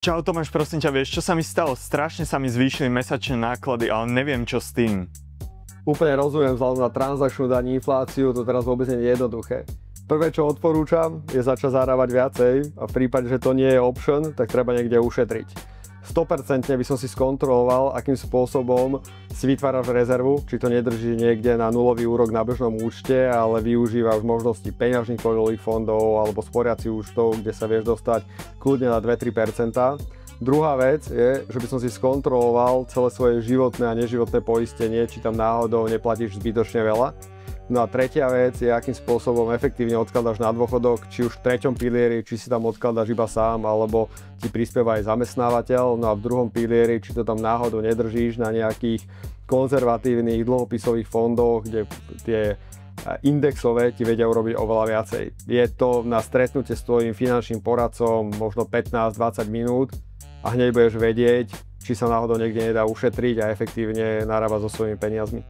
Čau Tomáš, prosím ťa, vieš čo sa mi stalo? Strašne sa mi zvýšili mesačné náklady, ale neviem čo s tým. Úplne rozumiem, vzhľadom na transakčnú daň, infláciu, to teraz vôbec nie je jednoduché. Prvé, čo odporúčam, je začať zarábať viacej a v prípade, že to nie je option, tak treba niekde ušetriť. 100% by som si skontroloval, akým spôsobom si vytváraš rezervu, či to nedrží niekde na nulový úrok na bežnom účte, ale využívaš možnosti peňažných portfóliových fondov alebo sporiacich účtov, kde sa vieš dostať kľudne na 2-3%. Druhá vec je, že by som si skontroloval celé svoje životné a neživotné poistenie, či tam náhodou neplatíš zbytočne veľa. No a tretia vec je, akým spôsobom efektívne odkladáš na dôchodok, či už v treťom pilieri, či si tam odkladáš iba sám, alebo ti prispieva aj zamestnávateľ. No a v druhom pilieri, či to tam náhodou nedržíš na nejakých konzervatívnych dlhopisových fondoch, kde tie indexové ti vedia urobiť oveľa viacej. Je to na stretnutie s tvojím finančným poradcom možno 15-20 minút a hneď budeš vedieť, či sa náhodou niekde nedá ušetriť a efektívne narábať so svojimi peniazmi.